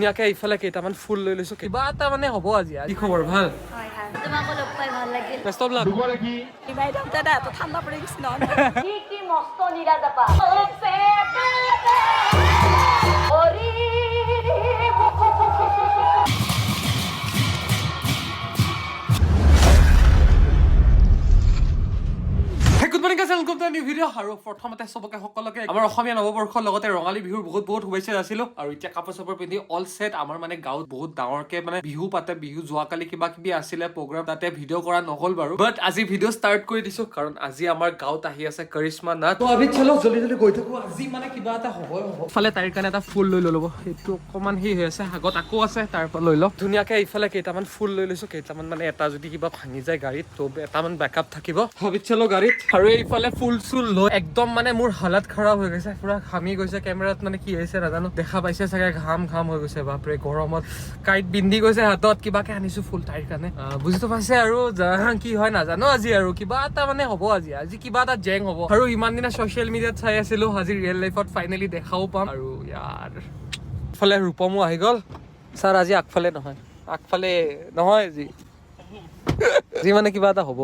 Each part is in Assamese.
ধুনীয়াকে ইফালে কেইটামান ফুল লৈ লৈছো কিবা এটা মানে হ'ব আজি কি খবৰ ভাল হয় হয় তোমাকো লগ পাই ভাল লাগিল বেষ্ট অফ লাক কি বাইদেউ দাদা তো ঠাণ্ডা পৰি গৈছে ন কি মস্ত নীলা জাপা প্ৰথমতে চবকে সকলোকে আমাৰ অসমীয়া নৱবৰ্ষৰ লগতে ৰঙালী বিহুৰ বহুত বহুত শুভেচ্ছা আছিলো আৰু এতিয়া কাপোৰ চাপোৰ পিন্ধি অল সেট আমাৰ মানে গাঁৱত বহুত ডাঙৰকে মানে বিহু পাতে বিহু যোৱাকালি কিবা কিবি আছিলে প্ৰগ্ৰাম তাতে ভিডিঅ' কৰা নহল বাৰু বাট আজি ভিডিঅ' ষ্টাৰ্ট কৰি দিছো কাৰণ আজি আমাৰ গাঁৱত আহি আছে কৰিশ্মা নাথ তো আমি চলো জলদি জলদি গৈ থাকো আজি মানে কিবা এটা হ'ব ইফালে তাইৰ কাৰণে এটা ফুল লৈ ল'ব সেইটো অকমান সেই হৈ আছে আগত আকৌ আছে তাৰ পৰা লৈ লওক ধুনীয়াকে ইফালে কেইটামান ফুল লৈ লৈছো কেইটামান মানে এটা যদি কিবা ভাঙি যায় গাড়ীত তো এটামান বেকআপ থাকিব হবিত চলো গাড়ীত আৰু এইফালে ফুল চুল লৈ একদম মানে মোৰ হালত খাৰাপ হৈ গৈছে পুৰা ঘামি গৈছে কেমেৰাত মানে কি হৈছে নাজানো দেখা পাইছে চাগে ঘাম ঘাম হৈ গৈছে বাপৰে গৰমত কাইট বিন্ধি গৈছে হাতত কিবাকে আনিছো ফুল তাইৰ কাৰণে বুজিতো পাইছে আৰু কি হয় নাজানো আজি আৰু কিবা এটা মানে হ'ব আজি কিবা এটা জেং হ'ব আৰু ইমান দিনা ছ'চিয়েল মিডিয়াত চাই আছিলো আজি ৰিয়েল লাইফত ফাইনেলি দেখাও পাম আৰু ইয়াৰ ইফালে ৰূপমো আহি গ'ল ছাৰ আজি আগফালে নহয় আজি মানে কিবা এটা হ'ব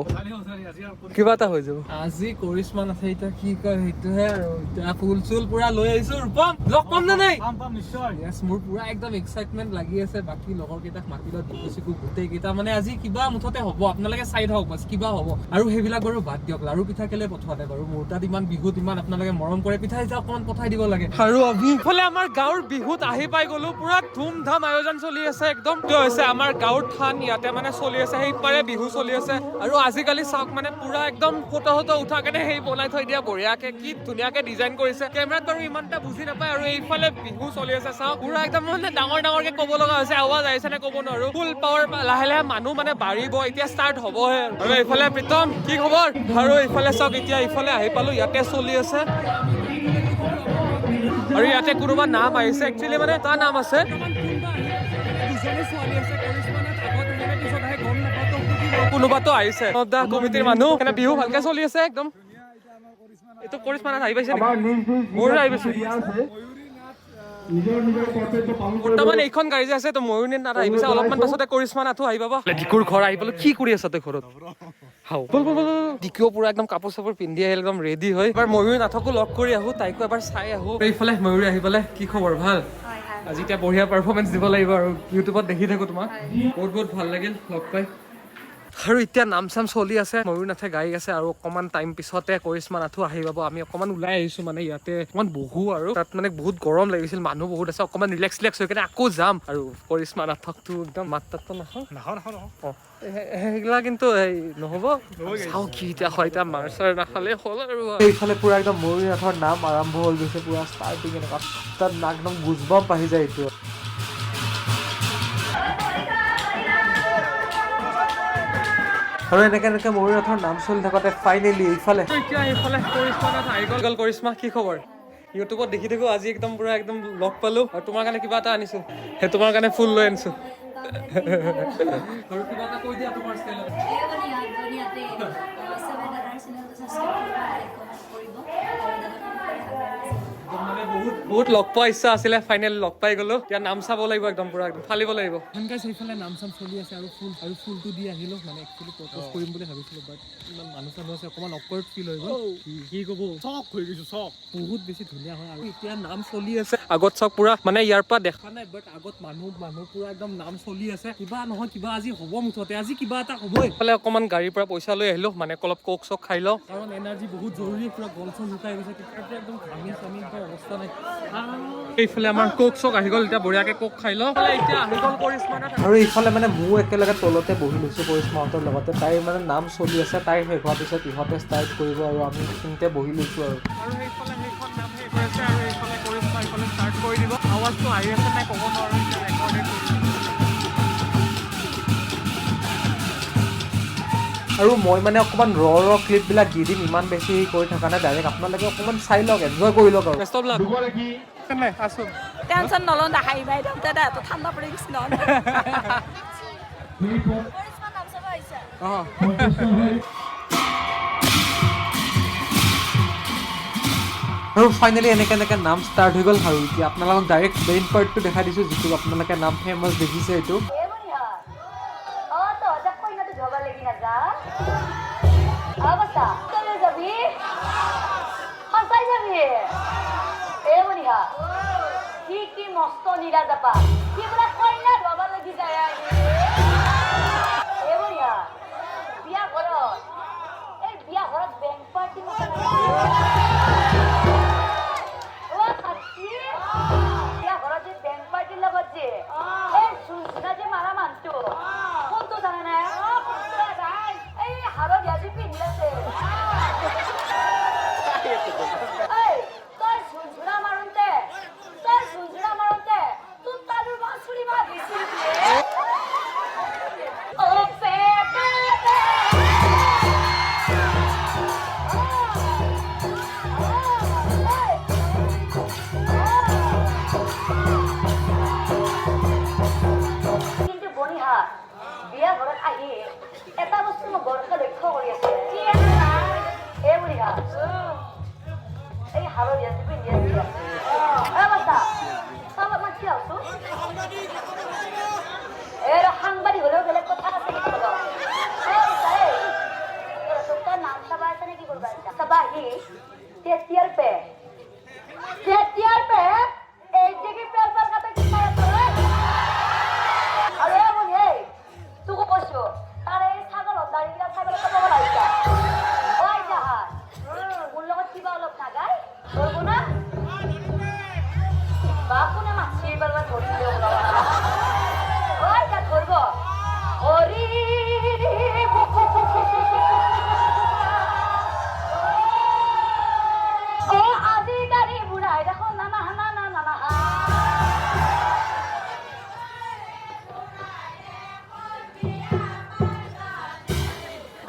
কিবা এটা হৈ যাব আজি কৰিশ্মা নাথে এতিয়া কি কয় সেইটোহে আৰু এতিয়া ফুল চুল পুৰা লৈ আহিছো ৰূপম লগ পাম নে নাই মোৰ পুৰা একদম এক্সাইটমেণ্ট লাগি আছে বাকী লগৰ কেইটাক মাতি লওঁ ডিকু গোটেই কেইটা মানে আজি কিবা মুঠতে হ'ব আপোনালোকে চাই থাকক বাছ কিবা হ'ব আৰু সেইবিলাক বাৰু বাদ দিয়ক লাৰু পিঠা কেলে পঠোৱা নাই বাৰু মোৰ তাত ইমান বিহুত ইমান আপোনালোকে মৰম কৰে পিঠা এতিয়া অকণমান পঠাই দিব লাগে আৰু ইফালে আমাৰ গাঁৱৰ বিহুত আহি পাই গলো পুৰা ধুম ধাম আয়োজন চলি আছে একদম হৈছে আমাৰ গাঁৱৰ থান ইয়াতে মানে চলি আছে সেইপাৰে বিহু চলি আছে আৰু আজিকালি চাওক মানে পুৰা একদম ফটো উঠা কেনে সেই বনাই থৈ দিয়া বঢ়িয়াকে কি ধুনীয়াকে ডিজাইন কৰিছে কেমেৰাত বাৰু ইমান এটা বুজি নাপায় আৰু এইফালে বিহু চলি আছে চাওক পুৰা একদম মানে ডাঙৰকে ক'ব লগা হৈছে আৱাজ আহিছে নে ক'ব নোৱাৰো ফুল পাৱাৰ লাহে লাহে মানুহ মানে বাঢ়িব এতিয়া ষ্টাৰ্ট হ'বহে আৰু এইফালে প্ৰীতম কি খবৰ আৰু এইফালে চাওক এতিয়া এইফালে আহি পালো ইয়াতে চলি আছে আৰু ইয়াতে কোনোবা নাম আহিছে একচুৱেলি মানে তাৰ নাম আছে কোনোবাতো আহিছে কমিটিৰ মানুহ বিহু ভালকে চলি আছে একদম এইটো কৰিশ্মা নাথ আহি পাইছে মোৰ আহি পাইছে বৰ্তমান এইখন গাড়ী যে আছে তো ময়ূৰ নাথ আহি পাইছে অলপমান পাছতে কৰিশ্মা নাথো আহি পাব ডিকুৰ ঘৰ আহি পালো কি কৰি আছা তই ঘৰত ডিকিও পুৰা একদম কাপোৰ চাপোৰ পিন্ধি আহিল একদম ৰেডি হয় এবাৰ ময়ূৰ নাথকো লগ কৰি আহো তাইকো এবাৰ চাই আহো এইফালে ময়ূৰী আহি পালে কি খবৰ ভাল আজি এতিয়া বঢ়িয়া পাৰফৰ্মেঞ্চ দিব লাগিব আৰু ইউটিউবত দেখি থাকো তোমাক বহুত ভাল লাগিল লগ পাই আৰু এতিয়া নাম চাম চলি আছে ময়ূৰ নাথে গাড়ী আছে আৰু অকমান টাইম পিছতে কৰিশ্মা নাথো আহি পাব আমি অকমান ওলাই আহিছো মানে ইয়াতে অকমান বহো আৰু তাত মানে বহুত গৰম লাগিছিল মানুহ বহুত আছে অকমান ৰিলেক্স হৈ কেনে আকৌ যাম আৰু কৰিশ্মা নাথকটো একদম মাত তাততো নাখাওঁ সেইগিলা কিন্তু নহ'ব চাওঁ কি এতিয়া হয় এতিয়া মাৰ্চাৰ নাখালে হ'ল আৰু এইফালে পুৰা একদম ময়ূৰ নাথৰ নাম আৰম্ভ হৈ গৈছে পুৰা ষ্টাৰ্টিং এনেকুৱা তাত একদম গুজবাম্প আহি যায় এইটো আৰু এনেকে ময়ূৰ নাথৰ নাম চলি থাকোঁতে ফাইনেলি এইফালে কৰিশ্মা নাথ আহি গ'ল কৰিশ্মা কি খবৰ ইউটিউবত দেখি থাকো আজি একদম পুৰা একদম লগ পালো আৰু তোমাৰ কাৰণে কিবা এটা আনিছো সেই তোমাৰ কাৰণে ফুল লৈ আনিছো আৰু কিবা এটা কৈ দিয়া তোমাৰ ষ্টাইলত মানে বহুত লগ পোৱা ইচ্ছা আছিলে ফাইনেল লগ পাই গলো এতিয়া নাম চাব লাগিব একদম পুৰা একদম ফালিব লাগিব সেইফালে নাম চাম চলি আছে আৰু ফুলটো দি আহিলো মানে একচুৱেলি প্ৰপ'জ কৰিম বুলি ভাবিছিলো বাট ইমান মানুহ চানুহ আছে অকণমান অকৱাৰ্ড ফিল হৈ গ'ল কি ক'ব চক হৈ গৈছো চক বহুত বেছি ধুনীয়া হয় আৰু এতিয়া নাম চলি আছে আগত চাওক পুৰা মানে ইয়াৰ পৰা দেখা নাই বাট আগত মানুহ পুৰা একদম নাম চলি আছে কিবা নহয় কিবা আজি হ'ব মুঠতে আজি কিবা এটা হ'বই এইফালে অকণমান গাড়ীৰ পৰা পইচা লৈ আহিলো মানে অলপ কোক চক খাই লওঁ কাৰণ এনাৰ্জি বহুত জৰুৰী পুৰা গল চল শুকাই গৈছে তেতিয়াৰ পৰা একদম ঘামি চামি অৱস্থা নাই এইফালে আমাৰ কোক চক আহি গ'ল এতিয়া বঢ়িয়াকে কোক খাই লওঁ এতিয়া আহি গ'ল কৰিশ্মা নাথ আৰু এইফালে মানে ময়ো একেলগে তলতে বহি লৈছোঁ কৰিশ্মাহঁতৰ লগতে তাইৰ মানে নাম চলি আছে তাইৰ শেষ হোৱাৰ পিছত ইহঁতে ষ্টাৰ্ট কৰিব আৰু আমি এইখিনিতে বহি লৈছোঁ আৰু সেইফালে সেইখন নাম শেষ হৈ আছে আৰু এইফালে কৰিশ্মা এইফালে ষ্টাৰ্ট কৰি দিব আৱাজটো আহি আছে নাই ক'ব নোৱাৰোঁ এতিয়া ৰেকৰ্ডে আৰু মই মানে অকণমান ৰ ক্লিপবিলাক দি দিম ইমান বেছি কৰি থকা নাই ডাইৰেক্ট আপোনালোকে অকণমান চাই লওক এনজয় কৰি লওক আৰু আছো টেনশ্যন নলওঁ দেখাই বাইদেউ দাদা তো ঠাণ্ডা পৰি গৈছে নহয় আৰু ফাইনেলি এনেকে নাম ষ্টাৰ্ট হৈ গ'ল আৰু এতিয়া আপোনালোকক ডাইৰেক্ট মেইন পাৰ্টটো দেখাই দিছোঁ যিটো আপোনালোকে নাম ফেমাছ দেখিছে এইটো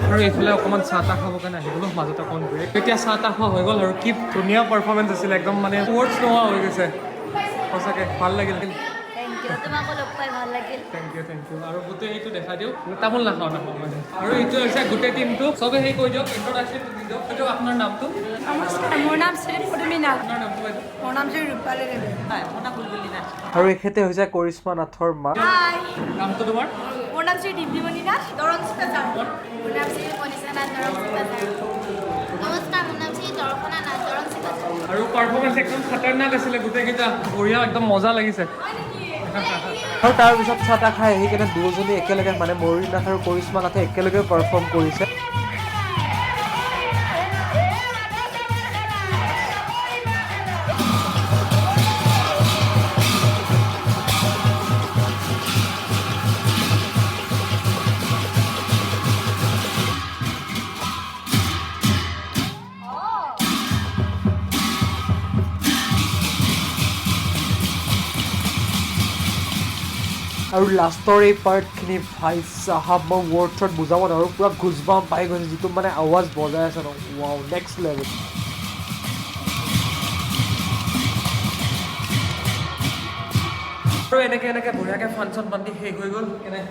আৰু এইফালে অকণমান চাহ তাহ খাবৰ কাৰণে আহি গ'লো মাজতে অকণমান ব্ৰেক এতিয়া চাহ তাহ খোৱা হৈ গ'ল আৰু কি ধুনীয়া পাৰফৰ্মেঞ্চ আছিলে একদম মানে ৱৰ্ডছ নোহোৱা হৈ গৈছে সঁচাকৈ ভাল লাগিল থেংক ইউ আৰু গোটেই এইটো দেখাই দিওঁ তামোল নাখাওঁ মানে আৰু এইটো হৈছে গোটেই টিমটো চবে সেই কৈ দিয়ক ইণ্ট্ৰডাকশ্যনটো দি দিয়ক সেইটো আপোনাৰ নামটো মোৰ নাম শ্ৰী পদুমী নাথ আপোনাৰ নামটো বাইদেউ মোৰ নাম শ্ৰী ৰূপালী দেৱী আৰু এখেতে হৈছে কৰিশ্মা নাথৰ মা নামটো তোমাৰ মোৰ নাম শ্ৰী দিব্যমণি নাথ দৰংচিতা ছাৰ মোৰ নাম শ্ৰী কনিষ্কা নাথ দৰংচিতা ছাৰ নমস্কাৰ মোৰ নাম শ্ৰী দৰ্শনা নাথ দৰংচিতা ছাৰ আৰু পাৰফৰ্মেঞ্চ একদম খাতাৰনাক আছিলে গোটেইকেইটা বঢ়িয়া একদম মজা লাগিছে আৰু তাৰপিছত চাহ তাহ খাই আহি কেনে দুজনী একেলগে মানে ময়ূৰী নাথ আৰু কৰিশ্মা নাথে একেলগে পাৰফৰ্ম কৰিছে আৰু লাষ্টৰ এই পাৰ্টখিনি ভাই চাহাব মই ৱৰ্ডছত বুজাব নোৱাৰোঁ পুৰা গুজবাম পাই গৈছে যিটো মানে আৱাজ বজাই আছে ন ৱাও নেক্সট লেভেল আৰু এনেকে বঢ়িয়াকৈ ফাংচন পাতি শেষ হৈ গ'ল কেনে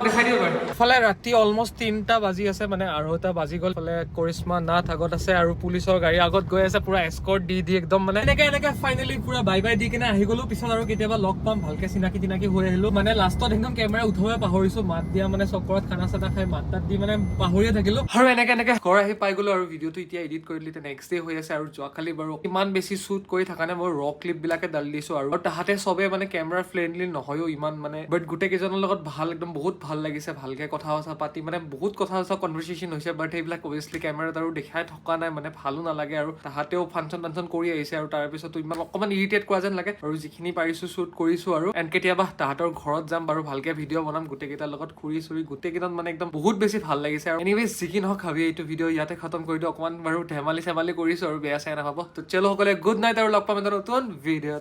দেখাই দিওঁ বাৰু ইফালে ৰাতি অলমষ্ট 3টা বাজি আছে মানে 2:30 বাজি গ'ল ইফালে কৰিশ্মা নাথ আগত আছে আৰু পুলিচৰ গাড়ী আগত গৈ আছে পুৰা এস্কৰ্ট দি একদম মানে এনেকে ফাইনেলি পুৰা বাই বাই দি কিনে আহি গ'লো পিছত আৰু কেতিয়াবা লগ পাম ভালকে চিনাকি হৈ আহিলো মানে লাষ্টত একদম কেমেৰা উঠাবই পাহৰিছো মাত দিয়া মানে চকৰত খানা চানা খাই মাত তাত দি মানে পাহৰিয়ে থাকিলো আৰু এনেকে ঘৰ আহি পাই গ'লো আৰু ভিডিঅ'টো এতিয়া এডিট কৰি দিলে নেক্সট ডে হৈ আছে আৰু যোৱাকালি বাৰু ইমান বেছি শ্বুট কৰি থকা নাই মই ৰ ক্লিপ বিলাকে ডাল দিছো আৰু তাহাঁতে চবে মানে কেমেৰা ফ্ৰেণ্ডলি নহয়ও ইমান মানে বাট গোটেই কেইজনৰ লগত ভাল একদম বহুত ভাল লাগিছে ভালকে কথা পাতি মানে বহুত কথা কনভাৰচেশ্যন হৈছে বাট সেইবিলাক অভিয়াছলি কেমেৰাত আৰু দেখাই থকা নাই মানে ভালো নালাগে আৰু তাহাঁতেও ফাংচন কৰি আহিছে আৰু তাৰপিছতো ইমান অকণমান ইৰিটেট কৰা যেন লাগে আৰু যিখিনি পাৰিছো শ্বুট কৰিছো আৰু এণ্ড কেতিয়াবা তাহাঁতৰ ঘৰত যাম বাৰু ভালকে ভিডিঅ' বনাম গোটেই কেইটাৰ লগত ঘূৰি চুৰি গোটেই কেইটাত মানে একদম বহুত বেছি ভাল লাগিছে আৰু এনিৱেজ যি কি নহওক ভাবি এইটো ভিডিঅ' ইয়াতে খতম কৰি দিওঁ অকণমান বাৰু ধেমালি চেমালি কৰিছো আৰু বেয়া চাই নাপাব তো চলো সকলে গুড নাইট আৰু লগ পাম এটা নতুন ভিডিঅ'